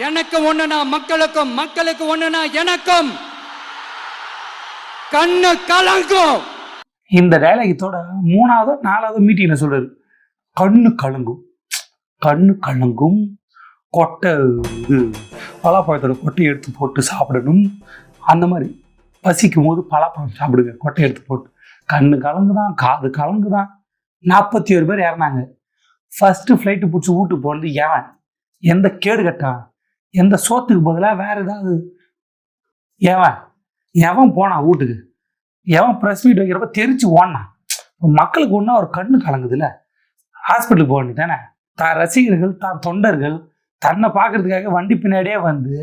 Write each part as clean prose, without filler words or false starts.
எனக்கு ஒண்ணுனா மக்களுக்கும், மக்களுக்கு ஒண்ணுனா எனக்கும். கண்ணு கலங்கும். இந்த டைலாகத்தோட 3வது 4வது மீட்டிங்ல சொல்றாரு, கண்ணு கலங்கும், கண்ணு கலங்கும், கொட்டை பலாப்பழத்தோட கொட்டையை எடுத்து போட்டு சாப்பிடணும். அந்த மாதிரி பசிக்கும் போது பலாப்பழம் சாப்பிடுங்க, கொட்டையை எடுத்து போட்டு. கண்ணு கலங்குதான், காது கலங்குதான். 47 பேர் இறந்தாங்க. ஃபர்ஸ்ட் ஃப்ளைட்டு பிடிச்சி வீட்டுக்கு போனது ஏன்? எந்த கேடு கட்டான்? எந்த சோத்துக்கு பதிலாக வேற ஏதாவது எவன் போனான் வீட்டுக்கு? எவன் ப்ரெஸ் மீட் வைக்கிறப்ப தெரிச்சு ஓடனான்? மக்களுக்கு ஒன்றா ஒரு கண்ணு கலங்குதுல்ல, ஹாஸ்பிட்டலுக்கு போக வேண்டியது தானே? தான் ரசிகர்கள், தான் தொண்டர்கள் தன்னை பார்க்கறதுக்காக வண்டி பின்னாடியே வந்து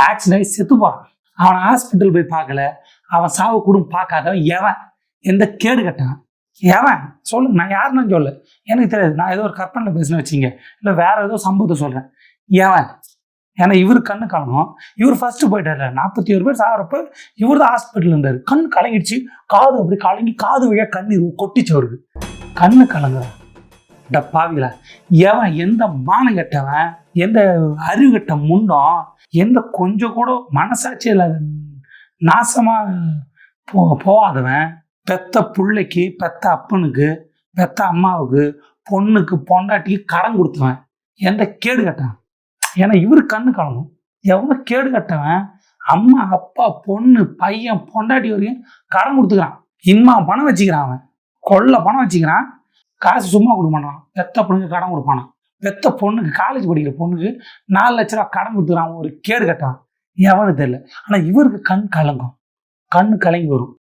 ஆக்சிடென்ட் ஆகி செத்து போகிறான். அவன் ஹாஸ்பிட்டல் போய் பார்க்கல, அவன் சாவு குடும்பம் பார்க்காதவன் எவன்? எந்த கேடு கட்டான்? எவன் சொல்லுங்க, நான் யாருன்னு சொல்ல, எனக்கு தெரியாது. நான் ஏதோ ஒரு கற்பனையில் பேசுன்னு வச்சிங்க, இல்லை வேற ஏதோ சம்பவத்தை சொல்கிறேன். எவன்? ஏன்னா இவர் கண்ணு கலங்கும். இவர் ஃபர்ஸ்ட் போயிட்டார்ல, 47 பேர் சாகிறப்ப இவர் தான் ஹாஸ்பிட்டல் இருந்தார். கண் கலங்கிடுச்சு, காது அப்படி கலங்கி காது வழியாக கண்ணீர் கொட்டிச்சு அவருக்கு. கண்ணு கலங்குறா பாவிகளா? எவன்? எந்த மானம் கட்டவன்? எந்த அறிவு கட்ட முண்டம்? எந்த கொஞ்சம் கூட மனசாட்சியில் நாசமா போகாதவன்? பெத்த பிள்ளைக்கு, பெத்த அப்பனுக்கு, பெத்த அம்மாவுக்கு, பொண்ணுக்கு, பொண்டாட்டிக்கு கடன் கொடுத்தவன் எந்த கேடு கட்டான்? ஏன்னா இவரு கண்ணு கலங்கும். எவ்வளோ கேடு கட்டவன் அம்மா, அப்பா, பொண்ணு, பையன், பொண்டாட்டி வரையும் கடன் கொடுத்துக்கிறான். இன்மா பணம் வச்சுக்கிறான், அவன் கொள்ள பணம் வச்சுக்கிறான், காசு சும்மா கொடுக்க மாட்டான். பெத்த பொண்ணுக்கு கடன் கொடுப்பானா? பெத்த பொண்ணுக்கு, காலேஜ் படிக்கிற பொண்ணுக்கு 4 லட்ச ரூபா கடன் கொடுத்துக்கிறான். ஒரு கேடு கட்டான் எவனு தெரியல. ஆனால் இவருக்கு கண் கலங்கும், கண்ணு கலங்கி வரும்.